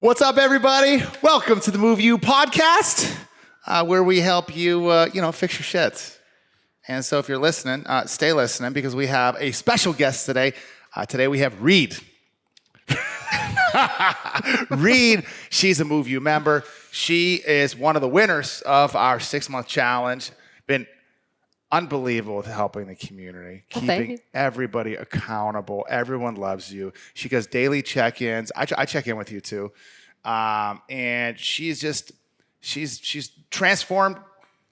What's up, everybody? Welcome to the MoveU podcast, where we help you, fix your shit. And so if you're listening, stay listening because we have a special guest today. Today we have Reid. Reid, she's a MoveU member. She is one of the winners of our 6-month challenge. Been unbelievable with helping the community, keeping everybody accountable. Everyone loves you. She does daily check-ins. I check in with you too. And she's transformed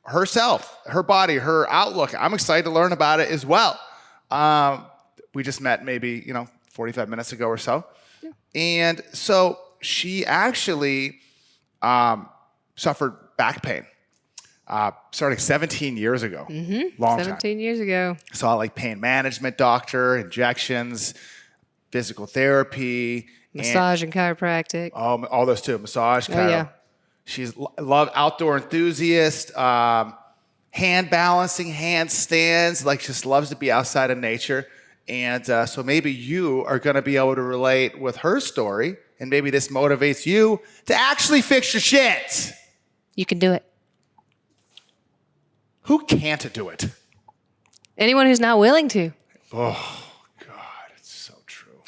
herself, her body, her outlook. I'm excited to learn about it as well. We just met maybe, 45 minutes ago or so. Yeah. And so she actually suffered back pain. Starting 17 years ago. Mm-hmm. Long 17 time. years ago. Saw like pain management doctor, injections, physical therapy. Massage and chiropractic. All those too. Massage, chiro. Yeah. She's outdoor enthusiast, hand balancing, handstands, just loves to be outside of nature. And so maybe you are going to be able to relate with her story, and maybe this motivates you to actually fix your shit. You can do it. Who can't do it? Anyone who's not willing to. Oh, God, it's so true.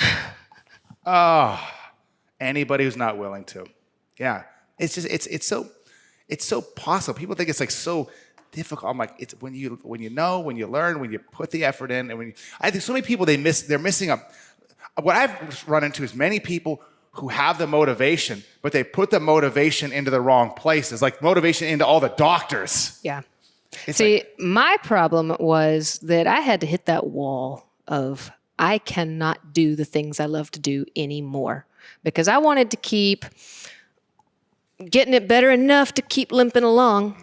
Anybody who's not willing to. Yeah. It's just, it's so possible. People think it's so difficult. I'm like, it's when you know, when you learn, when you put the effort in, and I think so many people, they're missing what I've run into is many people who have the motivation, but they put the motivation into the wrong places, like motivation into all the doctors. Yeah. My problem was that I had to hit that wall of I cannot do the things I love to do anymore because I wanted to keep getting it better enough to keep limping along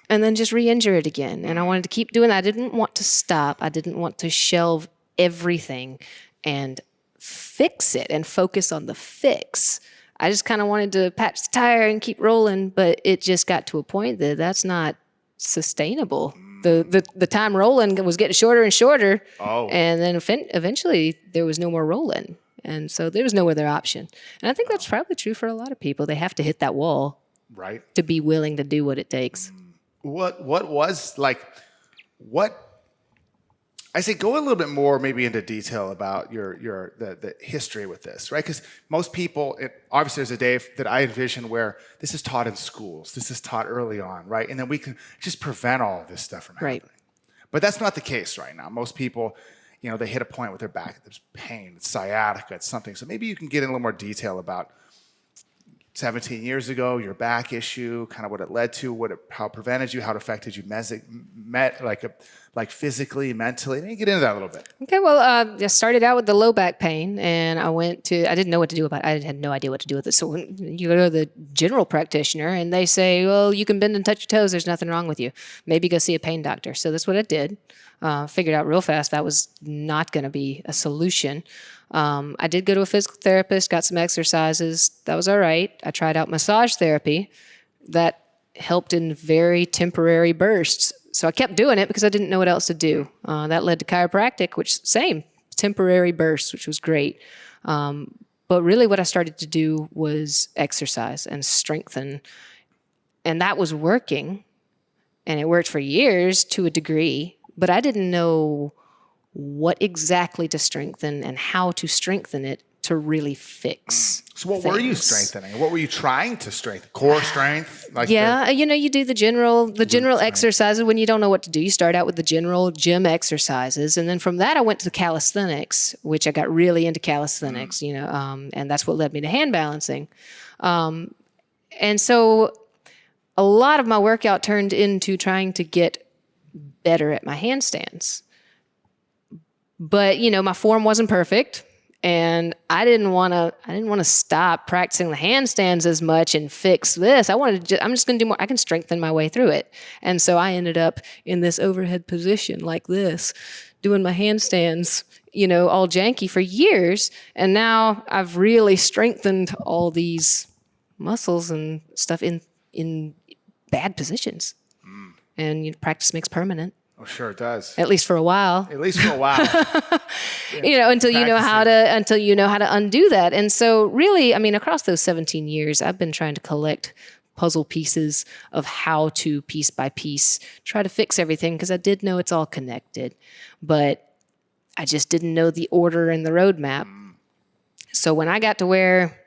and then just re-injure it again. And I wanted to keep doing that. I didn't want to stop. I didn't want to shelve everything and fix it and focus on the fix. I just kind of wanted to patch the tire and keep rolling, but it just got to a point that that's not sustainable. The time rolling was getting shorter and shorter. Oh. And then eventually there was no more rolling. And so there was no other option. And I think that's probably true for a lot of people. They have to hit that wall, right, to be willing to do what it takes. I say go a little bit more maybe into detail about the history with this, right? Because most people, obviously there's a day that I envision where this is taught in schools. This is taught early on, right? And then we can just prevent all of this stuff from happening. Right. But that's not the case right now. Most people, they hit a point with their back. There's pain, it's sciatica, it's something. So maybe you can get in a little more detail about 17 years ago, your back issue, kind of what it led to, how it prevented you, how it affected you physically, mentally. Maybe get into that a little bit. Okay, well, I started out with the low back pain, and I didn't know what to do about it. I had no idea what to do with it. So when you go to the general practitioner, and they say, well, you can bend and touch your toes. There's nothing wrong with you. Maybe go see a pain doctor. So that's what I did. Figured out real fast that was not going to be a solution. I did go to a physical therapist, got some exercises. That was all right. I tried out massage therapy. That helped in very temporary bursts. So I kept doing it because I didn't know what else to do. That led to chiropractic, which same, temporary bursts, which was great. But really what I started to do was exercise and strengthen. And that was working. And it worked for years to a degree. But I didn't know what exactly to strengthen and how to strengthen it to really fix. So what were you strengthening? What were you trying to strengthen? Core strength? You do the general exercises. When you don't know what to do, you start out with the general gym exercises. And then from that, I went to calisthenics, which I got really into calisthenics, and that's what led me to hand balancing. And so a lot of my workout turned into trying to get better at my handstands. But, my form wasn't perfect. And I didn't want to stop practicing the handstands as much and fix this. I'm just going to do more. I can strengthen my way through it. And so I ended up in this overhead position like this, doing my handstands, all janky for years. And now I've really strengthened all these muscles and stuff in bad positions. And practice makes permanent. Oh, sure it does. At least for a while. At least for a while. Until you know how to undo that. And so really, I mean, across those 17 years, I've been trying to collect puzzle pieces of how to piece by piece try to fix everything, because I did know it's all connected, but I just didn't know the order and the roadmap. So when I got to where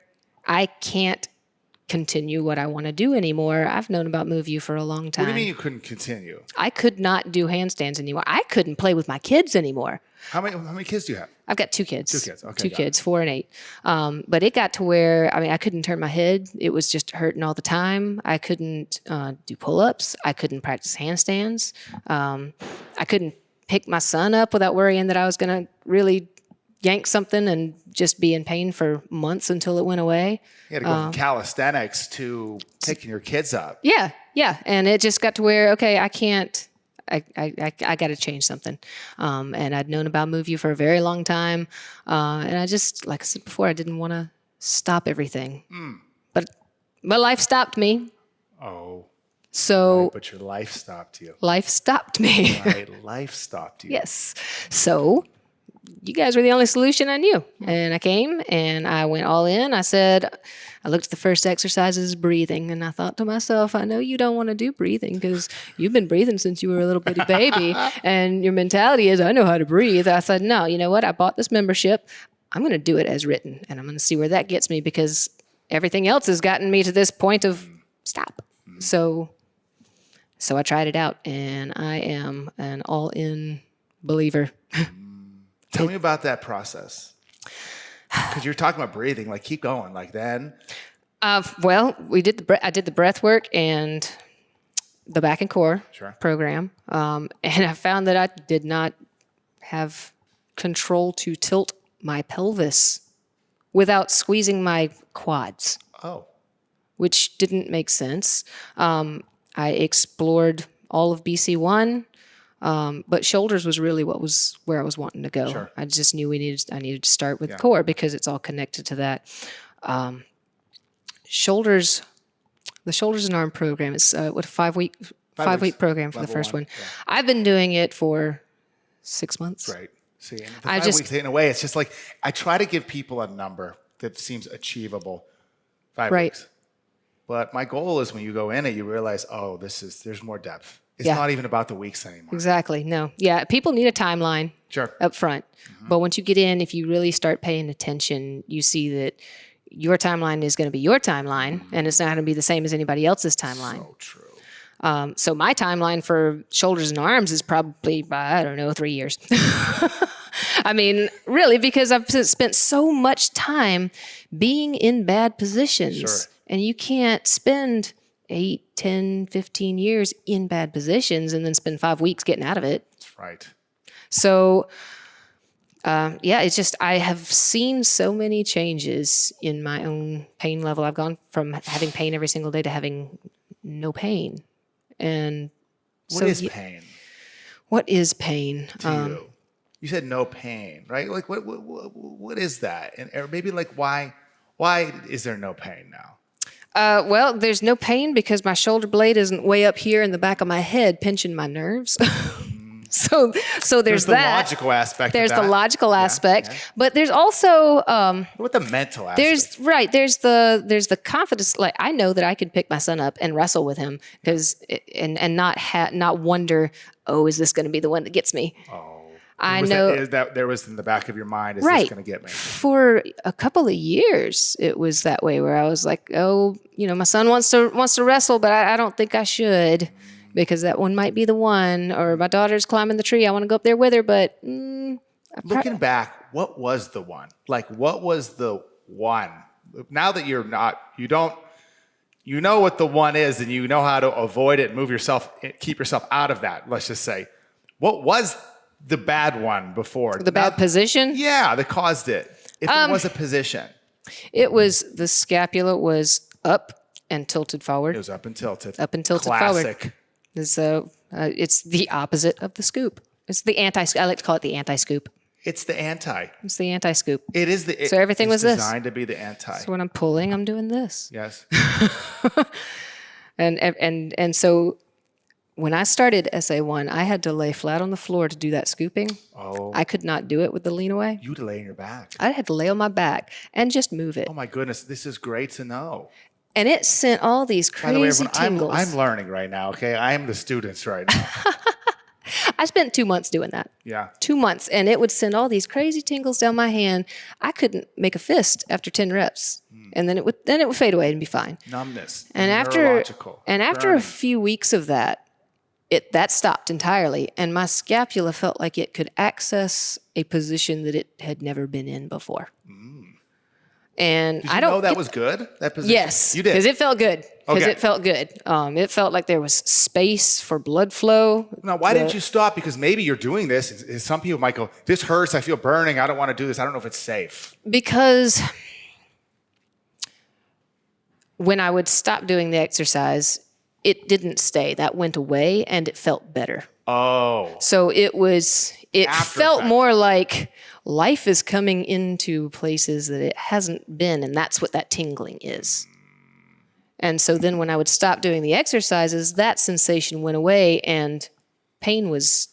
I can't continue what I want to do anymore, I've known about MoveU for a long time. What do you mean you couldn't continue? I could not do handstands anymore. I couldn't play with my kids anymore. How many kids do you have? I've got 2 kids. 2 kids. Okay. 2 kids, 4 and 8. But it got to where, I mean, I couldn't turn my head. It was just hurting all the time. I couldn't do pull-ups. I couldn't practice handstands. I couldn't pick my son up without worrying that I was going to really yank something and just be in pain for months until it went away. You had to go from calisthenics to picking your kids up. Yeah. And it just got to where, okay, I can't, I got to change something. And I'd known about MoveU for a very long time. And I just, like I said before, I didn't want to stop everything. But life stopped me. Oh. So. Right, but your life stopped you. Life stopped me. Right, life stopped you. Yes. So you guys were the only solution I knew. And I came and I went all in. I looked at the first exercises, breathing, and I thought to myself, I know you don't want to do breathing because you've been breathing since you were a little bitty baby. And your mentality is, I know how to breathe. I said, no, you know what? I bought this membership. I'm going to do it as written. And I'm going to see where that gets me, because everything else has gotten me to this point of stop. So I tried it out, and I am an all-in believer. Tell me about that process. Because you're talking about breathing, like keep going, like then. Well, I did the breath work and the back and core program. And I found that I did not have control to tilt my pelvis without squeezing my quads. Oh. Which didn't make sense. I explored all of BC1. But shoulders was really where I was wanting to go. Sure. I just knew I needed to start with core, because it's all connected to that. Shoulders, the shoulders and arm program is a 5-week program for the first one. Yeah. I've been doing it for 6 months. Right. See, and the 5 weeks in a way, it's just like I try to give people a number that seems achievable. 5 weeks. But my goal is when you go in it, you realize, oh, there's more depth. It's not even about the weeks anymore. Exactly. No. Yeah. People need a timeline up front. Mm-hmm. But once you get in, if you really start paying attention, you see that your timeline is going to be your timeline, and it's not going to be the same as anybody else's timeline. So true. So my timeline for shoulders and arms is probably, 3 years. I mean, really, because I've spent so much time being in bad positions. Sure. And you can't spend 8, 10, 15 years in bad positions and then spend 5 weeks getting out of it. That's right. So, it's just, I have seen so many changes in my own pain level. I've gone from having pain every single day to having no pain. And what is pain? What is pain? To you? You said no pain, right? Like, what is that? And or maybe like, why is there no pain now? Well, there's no pain because my shoulder blade isn't way up here in the back of my head pinching my nerves. So there's the that. Logical aspect. There's of that. the logical aspect, but there's also what the mental aspect. There's the confidence. Like I know that I can pick my son up and wrestle with him and not wonder, oh, is this going to be the one that gets me? Oh. I know that there was in the back of your mind, is this going to get me? For a couple of years, it was that way where I was like, oh, my son wants to wrestle, but I don't think I should because that one might be the one. Or my daughter's climbing the tree. I want to go up there with her, but looking back, what was the one? Like, what was the one? Now that you know what the one is, and you know how to avoid it, and keep yourself out of that. Let's just say, what was the bad one before? The bad position? Yeah, that caused it. If it was a position. It was the scapula was up and tilted forward. It was up and tilted. Up and tilted Classic. forward. It's the opposite of the scoop. It's the I like to call it the anti-scoop. It's the anti. It's the anti-scoop. It is the. So everything was this. Designed to be the anti. So when I'm pulling, I'm doing this. Yes. And so when I started SA1, I had to lay flat on the floor to do that scooping. Oh. I could not do it with the lean away. You would lay on your back. I had to lay on my back and just move it. Oh my goodness, this is great to know. And it sent all these crazy By the way, everyone, tingles. I'm learning right now, okay? I am the students right now. I spent 2 months doing that. Yeah. 2 months. And it would send all these crazy tingles down my hand. I couldn't make a fist after 10 reps. And then it would fade away and be fine. Numbness. And neurological, after burning. a few weeks of that, that stopped entirely. And my scapula felt like it could access a position that it had never been in before. And Did you know that was good? That position? Yes, You did. because it felt good. Because Okay. it felt good. It felt like there was space for blood flow. Now, why didn't you stop? Because maybe you're doing this. And some people might go, this hurts. I feel burning. I don't want to do this. I don't know if it's safe. Because when I would stop doing the exercise, it didn't stay. That went away and it felt better. Oh. So it After felt effect. more like life is coming into places that it hasn't been, and that's what that tingling is. And so then when I would stop doing the exercises, that sensation went away and pain was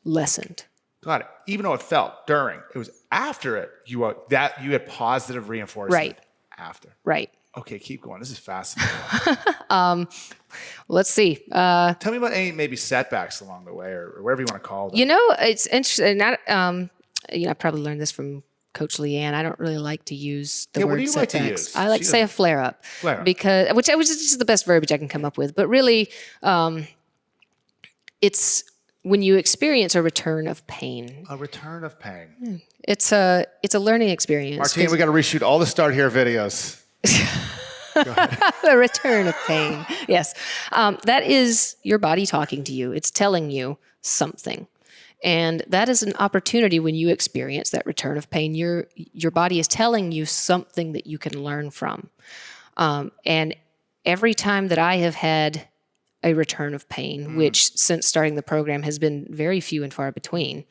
lessened. Got it. Even though it felt during, it was after it, you had positive reinforcement. Right. After. Right. Okay, keep going. This is fascinating. Let's see. Tell me about any maybe setbacks along the way or whatever you want to call them. You know, it's interesting. I probably learned this from Coach Leanne. I don't really like to use the word what do you like to setbacks. use? I like to say a flare-up. Flare-up. Because, which is just the best verbiage I can come up with. But really, it's when you experience a return of pain. A return of pain. It's a learning experience. Martine, we got to reshoot all the Start Here videos. The return of pain. Yes. That is your body talking to you. It's telling you something. And that is an opportunity when you experience that return of pain. Your body is telling you something that you can learn from. And every time that I have had a return of pain, which since starting the program has been very few and far between,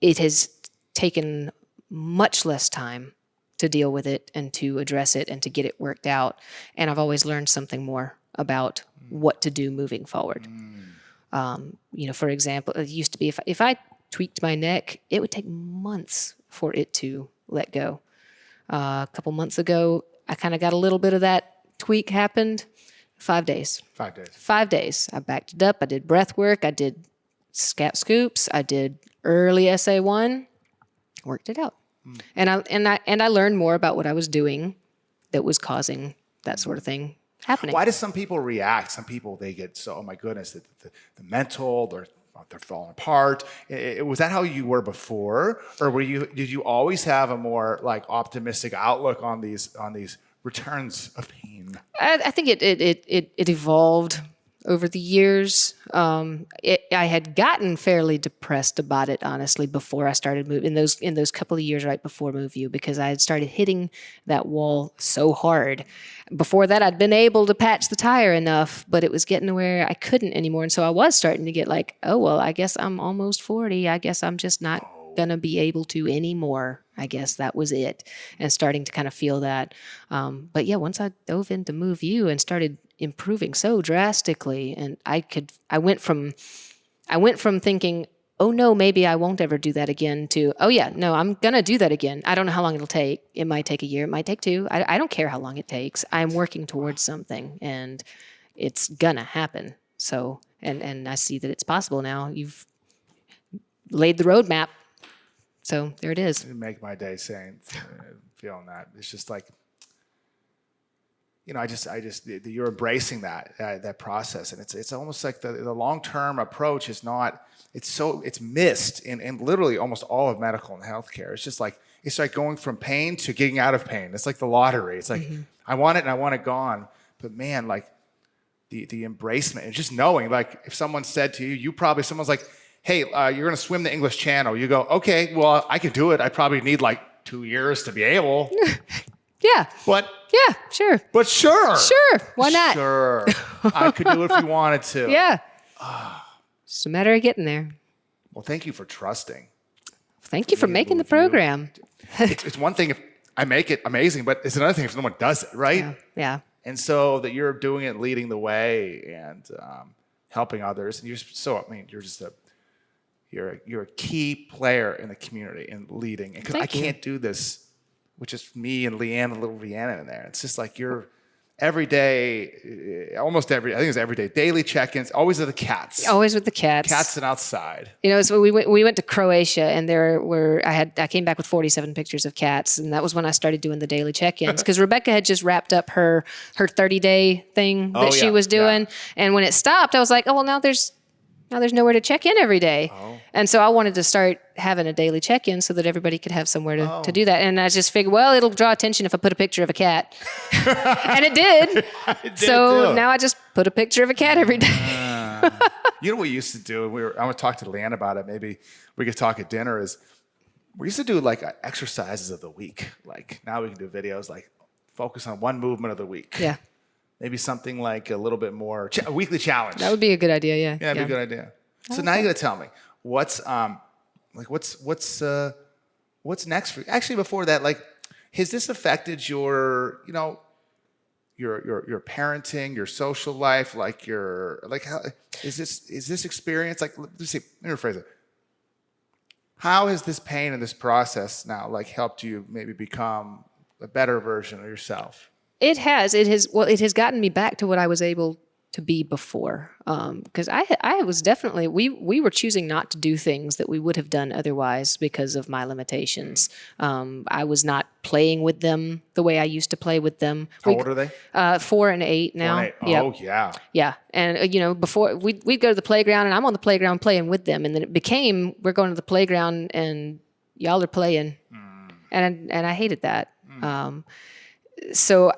it has taken much less time to deal with it and to address it and to get it worked out. And I've always learned something more about what to do moving forward. For example, it used to be if I tweaked my neck, it would take months for it to let go. A couple months ago, I kind of got a little bit of that tweak happened. 5 days. 5 days. 5 days. I backed it up. I did breath work. I did scap scoops. I did early SA1. Worked it out. And I learned more about what I was doing that was causing that sort of thing happening. Why do some people react? Some people, they get so, oh my goodness, the mental, they're falling apart. Was that how you were before? Or did you always have a more like optimistic outlook on these returns of pain? I think it evolved over the years. I had gotten fairly depressed about it, honestly, before I started moving in those couple of years right before MoveU, because I had started hitting that wall so hard. Before that, I'd been able to patch the tire enough, but it was getting to where I couldn't anymore. And so I was starting to get like, oh, well, I guess I'm almost 40. I guess I'm just not going to be able to anymore. I guess that was it. And starting to kind of feel that. But yeah, once I dove into MoveU and started improving so drastically, and I went from thinking, oh no, maybe I won't ever do that again, to, oh yeah, no, I'm going to do that again. I don't know how long it'll take. It might take a year. It might take 2. I don't care how long it takes. I'm working towards something and it's going to happen. So, and I see that it's possible now. You've laid the roadmap. So there it is. You make my day feeling that. It's just like, you're embracing that process, and it's almost like the long-term approach is not. It's missed in literally almost all of medical and healthcare. It's like going from pain to getting out of pain. It's like the lottery. It's like I want it and I want it gone, but man, like the embracement and just knowing, like if someone said to you, someone's like, hey, you're going to swim the English Channel. You go, okay, well, I could do it. I probably need like 2 years to be able. Yeah. But yeah, sure. But sure. Sure. Why not? Sure. I could do it if you wanted to. Yeah. Just a matter of getting there. Well, thank you for trusting. Thank you for making the program. It's one thing if I make it amazing, but it's another thing if someone does it, right? Yeah. And so that you're doing it, leading the way, and helping others, and you're just you're a key player in the community and leading. Because I can't do this, which is me and Leanne and little Rhiannon in there. It's just like you're every day, I think it's every day, daily check-ins, always with the cats. Always with the cats. Cats and outside. So we went to Croatia, and I came back with 47 pictures of cats, and that was when I started doing the daily check-ins, because Rebecca had just wrapped up her 30-day thing that she was doing, and when it stopped, I was like, oh well, now there's nowhere to check in every day. And so I wanted to start having a daily check-in so that everybody could have somewhere to do that. And I just figured, well, it'll draw attention if I put a picture of a cat. And it did. So now I just put a picture of a cat every day. You know what we used to do? I want to talk to Leanne about it. Maybe we could talk at dinner. Is we used to do like exercises of the week. Like now we can do videos like focus on one movement of the week. Yeah. Maybe something like a little bit more a weekly challenge. That would be a good idea. Yeah. Yeah, that'd be a good idea. So now you got to tell me what's next for you? Actually, before that, like, has this affected your parenting, your social life, how is this experience like? Let me rephrase it. How has this pain and this process now like helped you maybe become a better version of yourself? It has. It has gotten me back to what I was able to be before. Because I was definitely, we were choosing not to do things that we would have done otherwise because of my limitations. I was not playing with them the way I used to play with them. How old are they? 4 and 8 now. 4 and 8. Oh, yeah. Yeah. And, before we'd go to the playground and I'm on the playground playing with them. And then it became, we're going to the playground and y'all are playing. And I hated that. So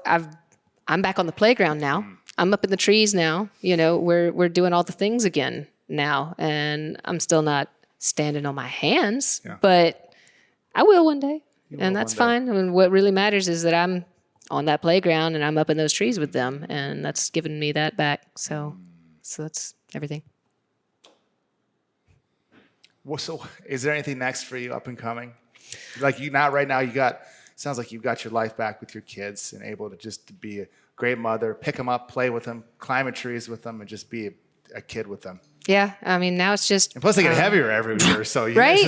I'm back on the playground now. I'm up in the trees now. We're doing all the things again now, and I'm still not standing on my hands, but I will one day, and that's fine. I mean, what really matters is that I'm on that playground and I'm up in those trees with them, and that's given me that back. So that's everything. Well, so is there anything next for you up and coming? Like right now, sounds like you've got your life back with your kids and able to just be a great mother, pick them up, play with them, climb in trees with them, and just be a kid with them. Yeah, I mean, now it's just... And plus they get heavier every year, so... Right,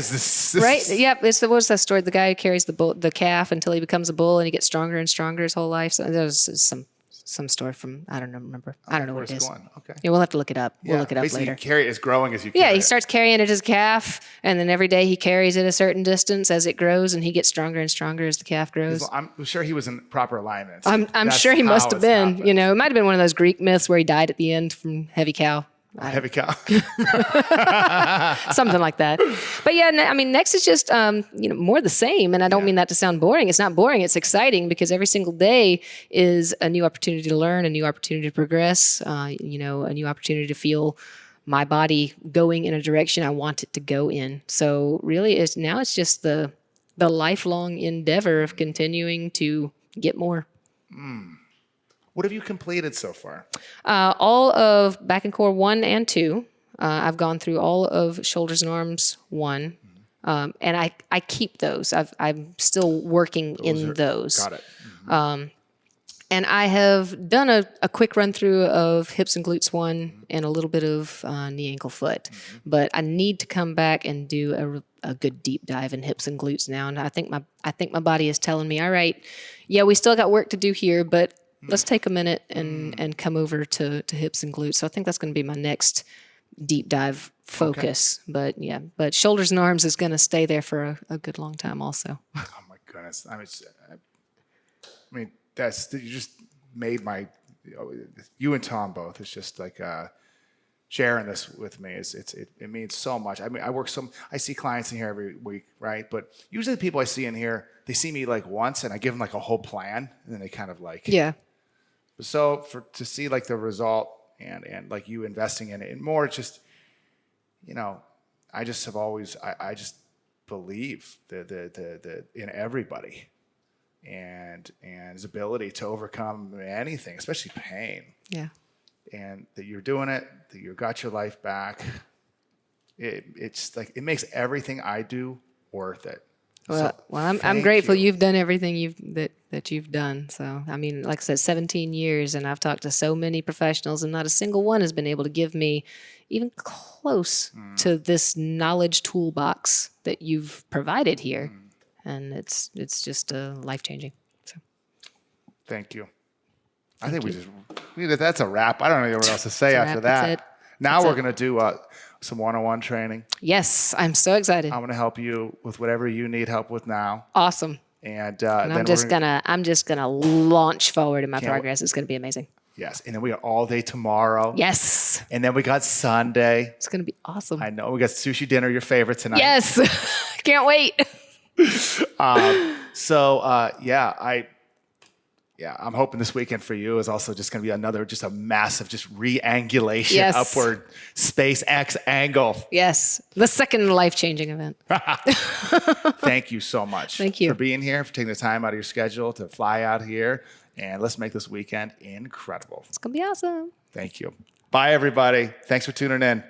right, yep. What was that story? The guy who carries the calf until he becomes a bull and he gets stronger and stronger his whole life. So there's some story from, I don't remember. I don't know what it is. Going. Okay. Yeah, we'll have to look it up. We'll look it up later. You carry it as growing as you can. Yeah, he starts carrying it as a calf, and then every day he carries it a certain distance as it grows, and he gets stronger and stronger as the calf grows. I'm sure he was in proper alignment. I'm sure he must have been. Happened. It might have been one of those Greek myths where he died at the end from heavy cow. Heavy cow. Something like that. But yeah, I mean, next is just, more the same. And I don't mean that to sound boring. It's not boring. It's exciting because every single day is a new opportunity to learn, a new opportunity to progress, a new opportunity to feel my body going in a direction I want it to go in. So really it's just the lifelong endeavor of continuing to get more. What have you completed so far? All of back and core 1 and 2. I've gone through all of shoulders and arms 1. And I keep those. I'm still working in those. Got it. And I have done a quick run through of hips and glutes 1 and a little bit of knee, ankle, foot. But I need to come back and do a good deep dive in hips and glutes now. And I think my body is telling me, all right, yeah, we still got work to do here, but let's take a minute and come over to hips and glutes. So I think that's going to be my next deep dive focus. Okay. But shoulders and arms is going to stay there for a good long time also. Oh my goodness. I mean, you just made you and Tom both. It's just like sharing this with me. It means so much. I mean, I see clients in here every week, right? But usually the people I see in here, they see me like once and I give them like a whole plan and then they kind of like... Yeah. So to see like the result and like you investing in it and more, just, I just have always, I just believe the in everybody and his ability to overcome anything, especially pain. Yeah. And that you're doing it, that you got your life back. It's like, it makes everything I do worth it. Well, I'm grateful you've done everything that you've done. So, I mean, like I said, 17 years, and I've talked to so many professionals, and not a single one has been able to give me even close to this knowledge toolbox that you've provided here. And it's just life-changing. So, Thank you. I think that's a wrap. I don't know what else to say after that. That's it. Now we're going to do some one-on-one training. Yes, I'm so excited. I'm going to help you with whatever you need help with now. Awesome. And I'm just gonna launch forward in my progress. It's gonna be amazing. Yes, and then we got all day tomorrow. Yes. And then we got Sunday. It's gonna be awesome. I know we got sushi dinner, your favorite tonight. Yes. Can't wait. I'm hoping this weekend for you is also just going to be just a massive, re-angulation, upward SpaceX angle. Yes. The second life-changing event. Thank you so much. Thank you for being here, for taking the time out of your schedule to fly out here. And let's make this weekend incredible. It's going to be awesome. Thank you. Bye, everybody. Thanks for tuning in.